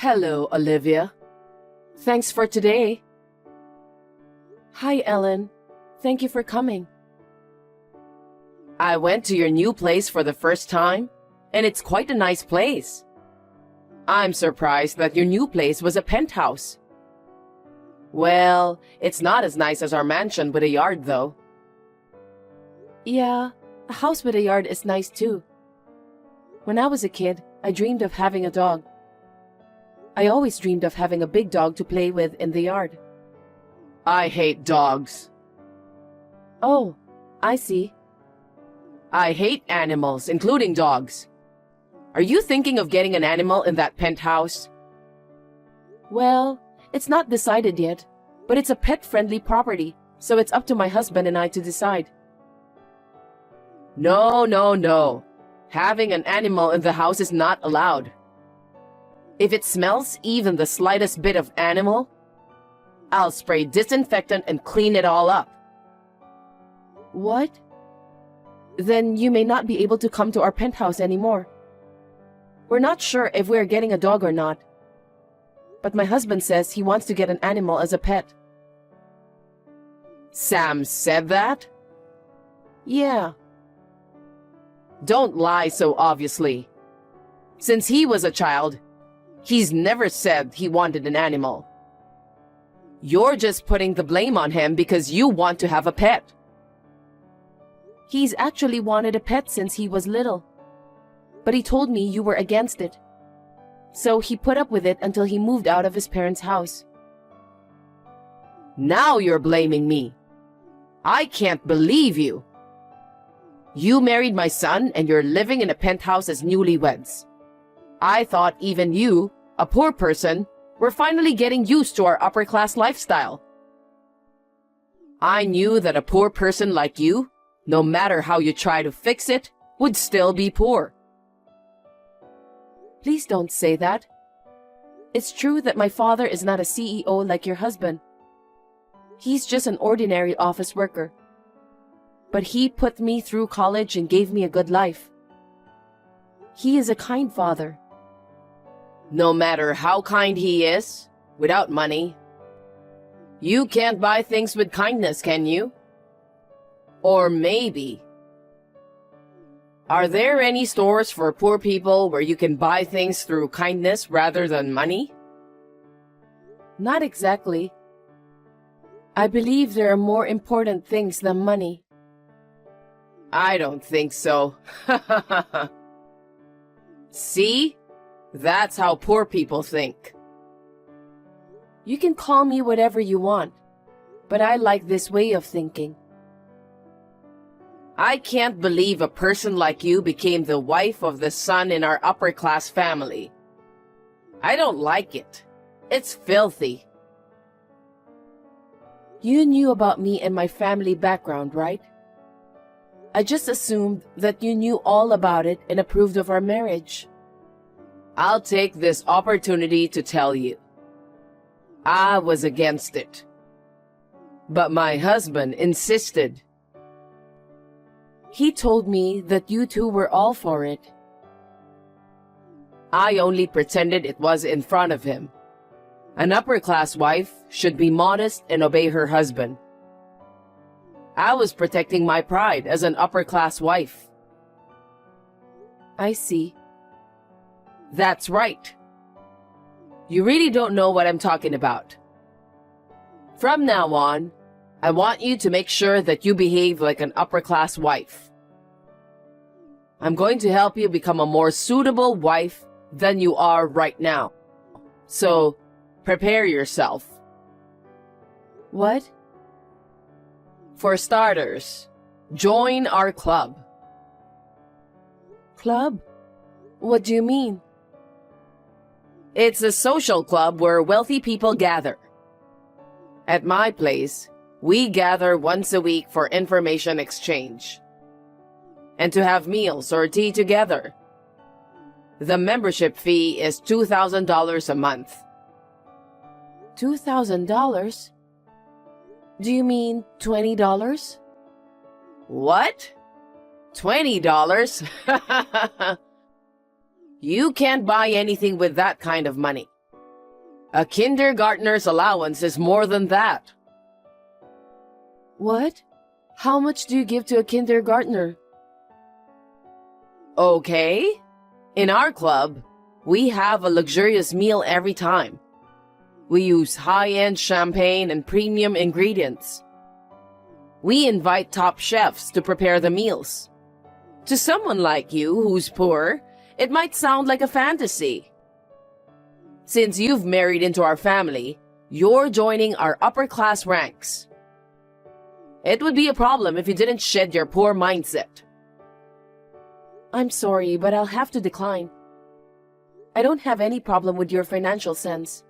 Hello, Olivia. Thanks for today. Hi, Ellen. Thank you for coming. I went to your new place for the first time, and it's quite a nice place. I'm surprised that your new place was a penthouse. Well, it's not as nice as our mansion with a yard, though. Yeah, a house with a yard is nice too. When I was a kid, I dreamed of having a dog. I always dreamed of having a big dog to play with in the yard. I hate dogs. Oh, I see. I hate animals, including dogs. Are you thinking of getting an animal in that penthouse? Well, it's not decided yet, but it's a pet-friendly property, so it's up to my husband and I to decide. No. Having an animal in the house is not allowed. If it smells even the slightest bit of animal, I'll spray disinfectant and clean it all up. What? Then you may not be able to come to our penthouse anymore. We're not sure if we're getting a dog or not. But my husband says he wants to get an animal as a pet. Sam said that? Yeah. Don't lie so obviously. Since he was a child, he's never said he wanted an animal. You're just putting the blame on him because you want to have a pet. He's actually wanted a pet since he was little. But he told me you were against it. So he put up with it until he moved out of his parents' house. Now you're blaming me. I can't believe you. You married my son and you're living in a penthouse as newlyweds. I thought even you, a poor person, were finally getting used to our upper-class lifestyle. I knew that a poor person like you, no matter how you try to fix it, would still be poor. Please don't say that. It's true that my father is not a CEO like your husband. He's just an ordinary office worker. But he put me through college and gave me a good life. He is a kind father. No matter how kind he is, without money, you can't buy things with kindness, can you? Or maybe. Are there any stores for poor people where you can buy things through kindness rather than money? Not exactly. I believe there are more important things than money. I don't think so. See? That's how poor people think. You can call me whatever you want, but I like this way of thinking. I can't believe a person like you became the wife of the son in our upper-class family. I don't like it. It's filthy. You knew about me and my family background, right? I just assumed that you knew all about it and approved of our marriage. I'll take this opportunity to tell you. I was against it. But my husband insisted. He told me that you two were all for it. I only pretended it was in front of him. An upper-class wife should be modest and obey her husband. I was protecting my pride as an upper-class wife. I see. That's right. You really don't know what I'm talking about. From now on, I want you to make sure that you behave like an upper-class wife. I'm going to help you become a more suitable wife than you are right now. So, prepare yourself. What? For starters, join our club. Club? What do you mean? It's a social club where wealthy people gather. At my place, we gather once a week for information exchange and to have meals or tea together. The membership fee is $2,000 a month. $2,000? Do you mean $20? What? $20? You can't buy anything with that kind of money. A kindergartner's allowance is more than that. What? How much do you give to a kindergartner? Okay. In our club, we have a luxurious meal every time. We use high-end champagne and premium ingredients. We invite top chefs to prepare the meals. To someone like you who's poor, it might sound like a fantasy. Since you've married into our family, you're joining our upper-class ranks. It would be a problem if you didn't shed your poor mindset. I'm sorry, but I'll have to decline. I don't have any problem with your financial sense.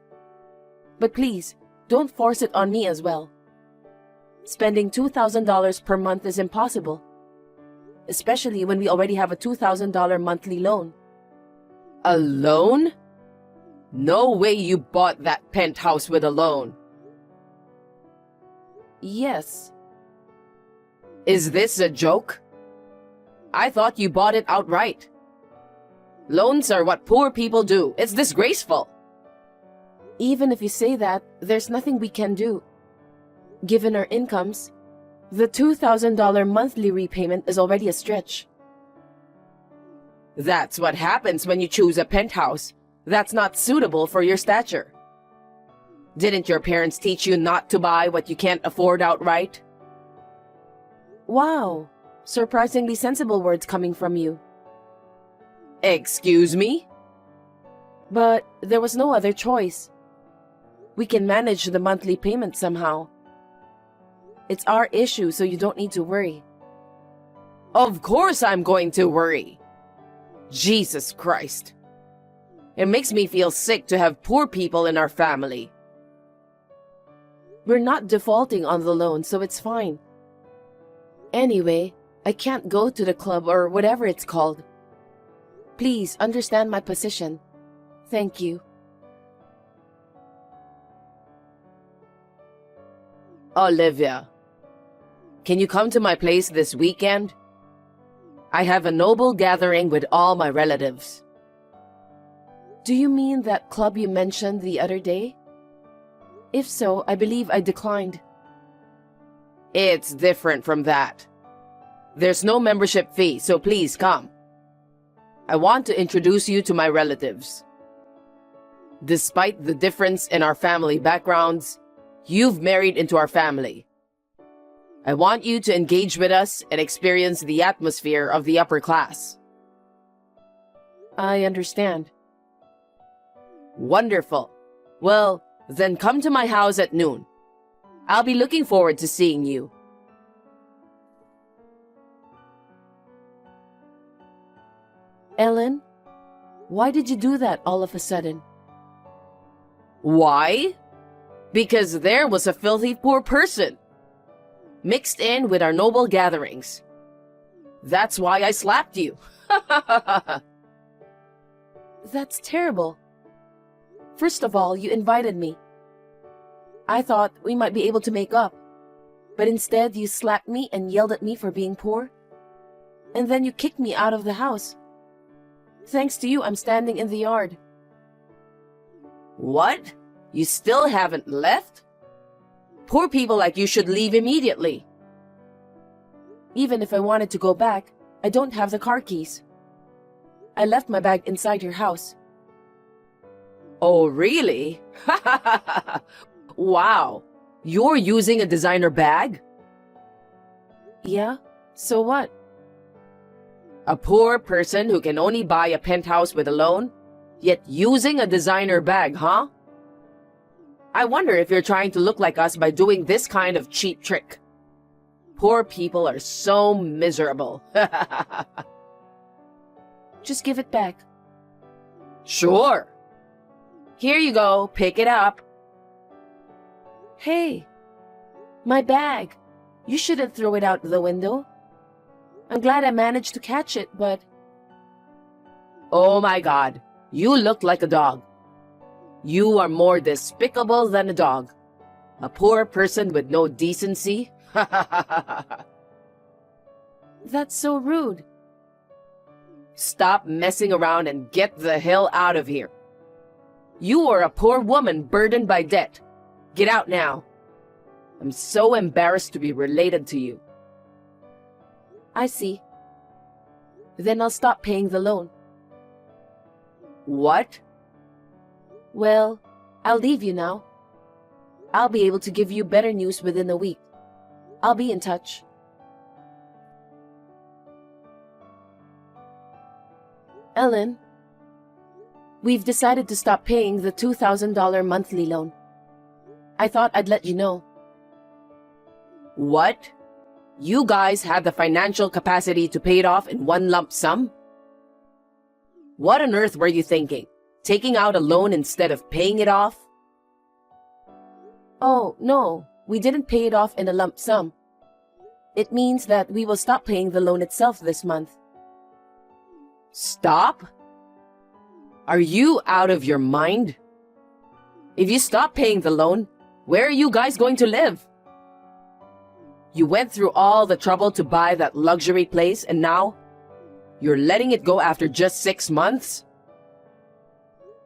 But please, don't force it on me as well. Spending $2,000 per month is impossible, especially when we already have a $2,000 monthly loan. A loan? No way you bought that penthouse with a loan. Yes. Is this a joke? I thought you bought it outright. Loans are what poor people do. It's disgraceful. Even if you say that, there's nothing we can do. Given our incomes, the $2,000 monthly repayment is already a stretch. That's what happens when you choose a penthouse that's not suitable for your stature. Didn't your parents teach you not to buy what you can't afford outright? Wow, surprisingly sensible words coming from you. Excuse me? But there was no other choice. We can manage the monthly payment somehow. It's our issue, so you don't need to worry. Of course I'm going to worry. Jesus Christ. It makes me feel sick to have poor people in our family. We're not defaulting on the loan, so it's fine. Anyway, I can't go to the club or whatever it's called. Please understand my position. Thank you. Olivia, can you come to my place this weekend? I have a noble gathering with all my relatives. Do you mean that club you mentioned the other day? If so, I believe I declined. It's different from that. There's no membership fee, so please come. I want to introduce you to my relatives. Despite the difference in our family backgrounds, you've married into our family. I want you to engage with us and experience the atmosphere of the upper class. I understand. Wonderful. Well, then come to my house at noon. I'll be looking forward to seeing you. Ellen, why did you do that all of a sudden? Why? Because there was a filthy poor person mixed in with our noble gatherings. That's why I slapped you. That's terrible. First of all, you invited me. I thought we might be able to make up, but instead you slapped me and yelled at me for being poor. And then you kicked me out of the house. Thanks to you, I'm standing in the yard. What? You still haven't left? Poor people like you should leave immediately. Even if I wanted to go back, I don't have the car keys. I left my bag inside your house. Oh, really? Wow. You're using a designer bag? Yeah, so what? A poor person who can only buy a penthouse with a loan, yet using a designer bag, huh? I wonder if you're trying to look like us by doing this kind of cheap trick. Poor people are so miserable. Just give it back. Sure. Here you go, pick it up. Hey, my bag. You shouldn't throw it out the window. I'm glad I managed to catch it, but... Oh my God, you look like a dog. You are more despicable than a dog. A poor person with no decency? That's so rude. Stop messing around and get the hell out of here. You are a poor woman burdened by debt. Get out now. I'm so embarrassed to be related to you. I see. Then I'll stop paying the loan. What? Well, I'll leave you now. I'll be able to give you better news within a week. I'll be in touch. Ellen, we've decided to stop paying the $2,000 monthly loan. I thought I'd let you know. What? You guys have the financial capacity to pay it off in one lump sum? What on earth were you thinking? Taking out a loan instead of paying it off? Oh, no, we didn't pay it off in a lump sum. It means that we will stop paying the loan itself this month. Stop? Are you out of your mind? If you stop paying the loan, where are you guys going to live? You went through all the trouble to buy that luxury place and now you're letting it go after just 6 months?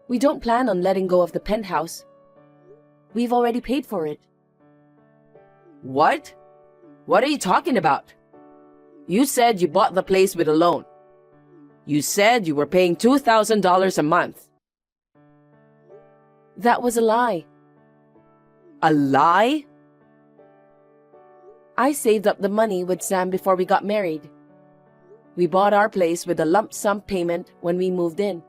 We don't plan on letting go of the penthouse. We've already paid for it. What? What are you talking about? You said you bought the place with a loan. You said you were paying $2,000 a month. That was a lie. A lie? I saved up the money with Sam before we got married. We bought our place with a lump sum payment when we moved in.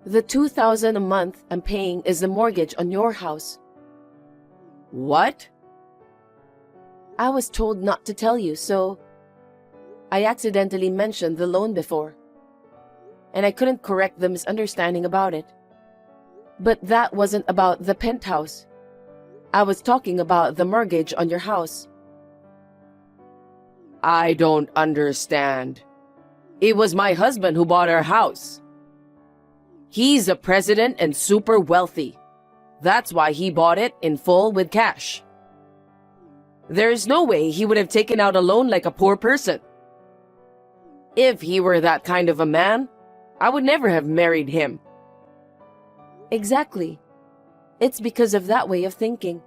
The $2,000 a month I'm paying is the mortgage on your house. What? I was told not to tell you, so I accidentally mentioned the loan before. And I couldn't correct the misunderstanding about it. But that wasn't about the penthouse. I was talking about the mortgage on your house. I don't understand. It was my husband who bought our house. He's a president and super wealthy. That's why he bought it in full with cash. There's no way he would have taken out a loan like a poor person. If he were that kind of a man, I would never have married him. Exactly. It's because of that way of thinking.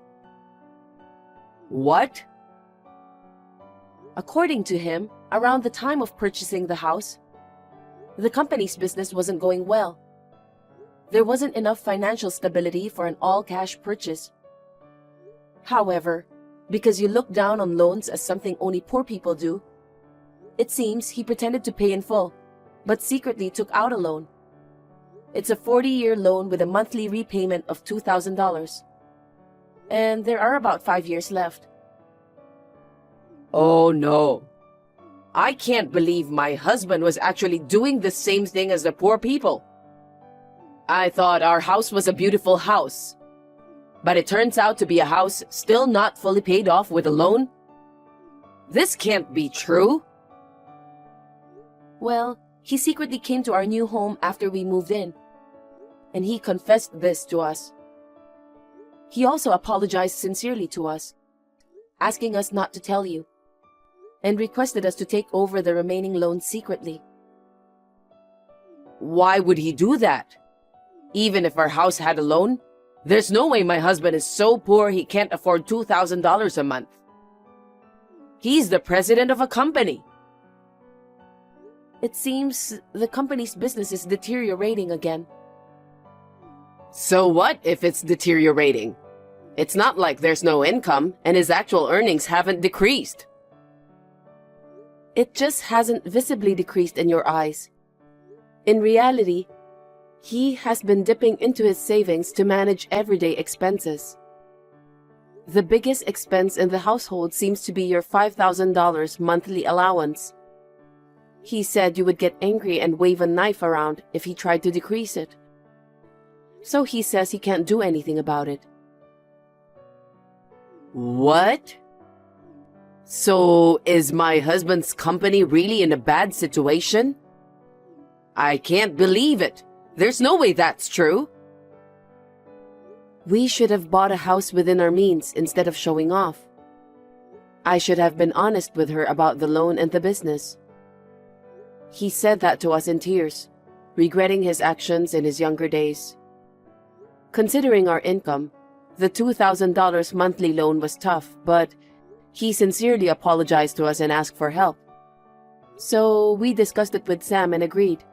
What? According to him, around the time of purchasing the house, the company's business wasn't going well. There wasn't enough financial stability for an all-cash purchase. However, because you look down on loans as something only poor people do, it seems he pretended to pay in full, but secretly took out a loan. It's a 40-year loan with a monthly repayment of $2,000. And there are about 5 years left. Oh no. I can't believe my husband was actually doing the same thing as the poor people. I thought our house was a beautiful house. But it turns out to be a house still not fully paid off with a loan? This can't be true. Well, he secretly came to our new home after we moved in. And he confessed this to us. He also apologized sincerely to us, asking us not to tell you, and requested us to take over the remaining loan secretly. Why would he do that? Even if our house had a loan, there's no way my husband is so poor he can't afford $2,000 a month. He's the president of a company. It seems the company's business is deteriorating again. So what if it's deteriorating? It's not like there's no income and his actual earnings haven't decreased. It just hasn't visibly decreased in your eyes. In reality, he has been dipping into his savings to manage everyday expenses. The biggest expense in the household seems to be your $5,000 monthly allowance. He said you would get angry and wave a knife around if he tried to decrease it. So he says he can't do anything about it. What? So is my husband's company really in a bad situation? I can't believe it. There's no way that's true. We should have bought a house within our means instead of showing off. I should have been honest with her about the loan and the business. He said that to us in tears, regretting his actions in his younger days. Considering our income, the $2,000 monthly loan was tough, but he sincerely apologized to us and asked for help. So we discussed it with Sam and agreed.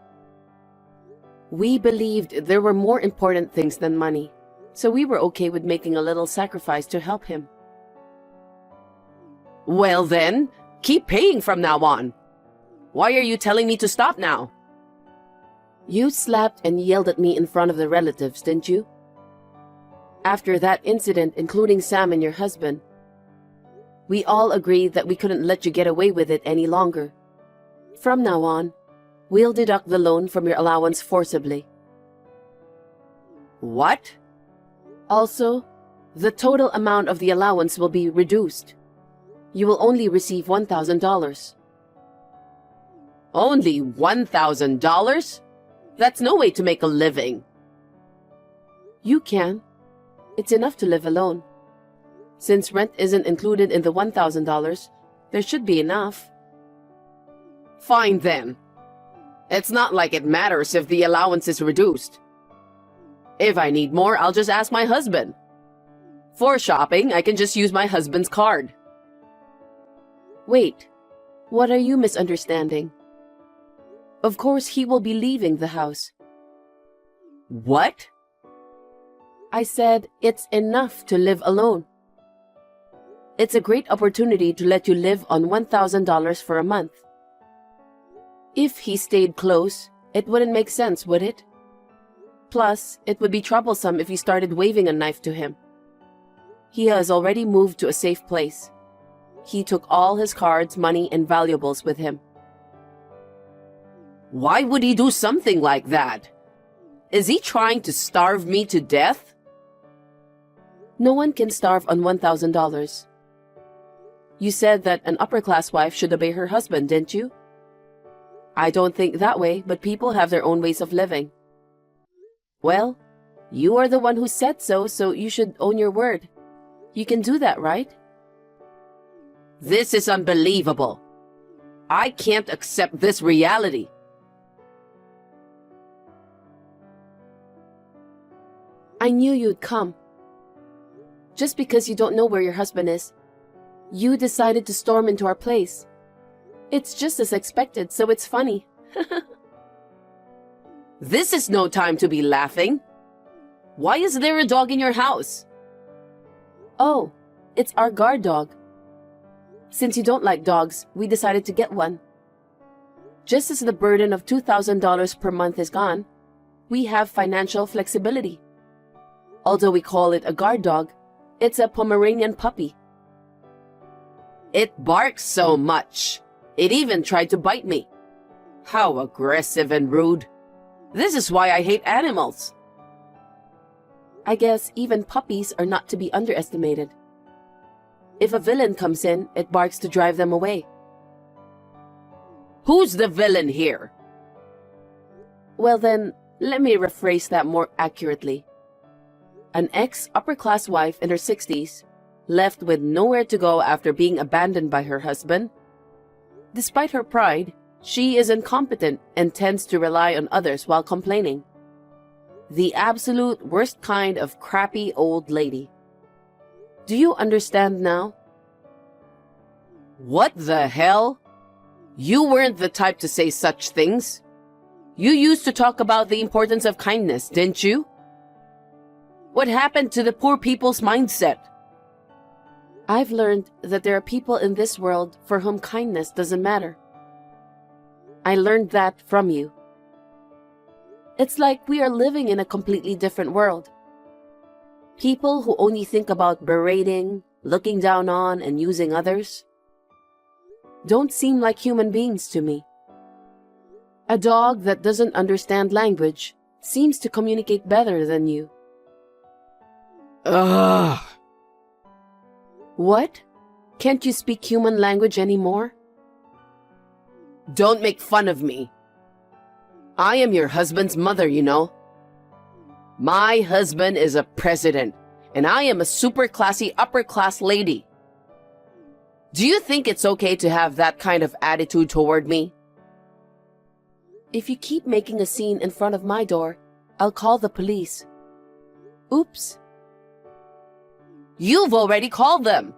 We believed there were more important things than money, so we were okay with making a little sacrifice to help him. Well then, keep paying from now on. Why are you telling me to stop now? You slapped and yelled at me in front of the relatives, didn't you? After that incident, including Sam and your husband, we all agreed that we couldn't let you get away with it any longer. From now on, we'll deduct the loan from your allowance forcibly. What? Also, the total amount of the allowance will be reduced. You will only receive $1,000. Only $1,000? That's no way to make a living. You can. It's enough to live alone. Since rent isn't included in the $1,000, there should be enough. Fine then. It's not like it matters if the allowance is reduced. If I need more, I'll just ask my husband. For shopping, I can just use my husband's card. Wait, what are you misunderstanding? Of course he will be leaving the house. What? I said it's enough to live alone. It's a great opportunity to let you live on $1,000 for a month. If he stayed close, it wouldn't make sense, would it? Plus, it would be troublesome if you started waving a knife to him. He has already moved to a safe place. He took all his cards, money, and valuables with him. Why would he do something like that? Is he trying to starve me to death? No one can starve on $1,000. You said that an upper-class wife should obey her husband, didn't you? I don't think that way, but people have their own ways of living. Well, you are the one who said so, so you should own your word. You can do that, right? This is unbelievable. I can't accept this reality. I knew you'd come. Just because you don't know where your husband is, you decided to storm into our place. It's just as expected, so it's funny. This is no time to be laughing. Why is there a dog in your house? Oh, it's our guard dog. Since you don't like dogs, we decided to get one. Just as the burden of $2,000 per month is gone, we have financial flexibility. Although we call it a guard dog, it's a Pomeranian puppy. It barks so much. It even tried to bite me. How aggressive and rude. This is why I hate animals. I guess even puppies are not to be underestimated. If a villain comes in, it barks to drive them away. Who's the villain here? Well then, let me rephrase that more accurately. An ex-upper-class wife in her 60s, left with nowhere to go after being abandoned by her husband. Despite her pride, she is incompetent and tends to rely on others while complaining. The absolute worst kind of crappy old lady. Do you understand now? What the hell? You weren't the type to say such things. You used to talk about the importance of kindness, didn't you? What happened to the poor people's mindset? I've learned that there are people in this world for whom kindness doesn't matter. I learned that from you. It's like we are living in a completely different world. People who only think about berating, looking down on, and using others don't seem like human beings to me. A dog that doesn't understand language seems to communicate better than you. Ugh. What? Can't you speak human language anymore? Don't make fun of me. I am your husband's mother, you know. My husband is a president, and I am a super classy upper-class lady. Do you think it's okay to have that kind of attitude toward me? If you keep making a scene in front of my door, I'll call the police. Oops. You've already called them.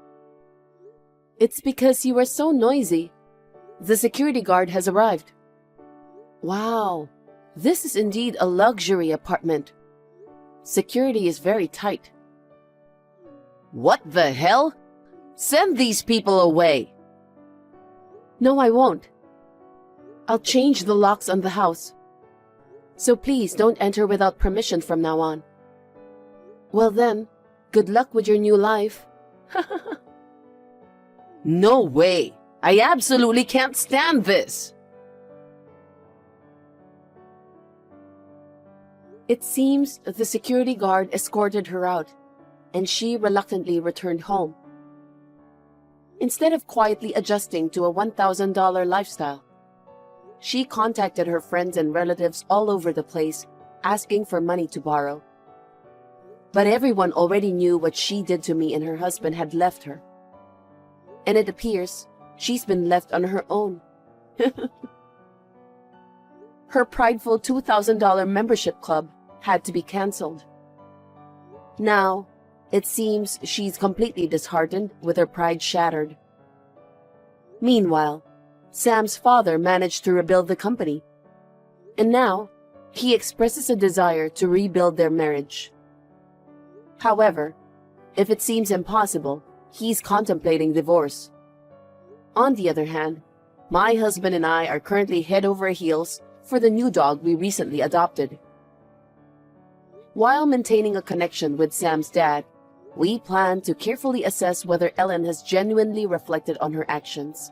It's because you are so noisy. The security guard has arrived. Wow, this is indeed a luxury apartment. Security is very tight. What the hell? Send these people away. No, I won't. I'll change the locks on the house. So please don't enter without permission from now on. Well then, good luck with your new life. No way. I absolutely can't stand this. It seems the security guard escorted her out, and she reluctantly returned home. Instead of quietly adjusting to a $1,000 lifestyle, she contacted her friends and relatives all over the place, asking for money to borrow. But everyone already knew what she did to me and her husband had left her. And it appears she's been left on her own. Her prideful $2,000 membership club had to be canceled. Now, it seems she's completely disheartened with her pride shattered. Meanwhile, Sam's father managed to rebuild the company. And now, he expresses a desire to rebuild their marriage. However, if it seems impossible, he's contemplating divorce. On the other hand, my husband and I are currently head over heels for the new dog we recently adopted. While maintaining a connection with Sam's dad, we plan to carefully assess whether Ellen has genuinely reflected on her actions.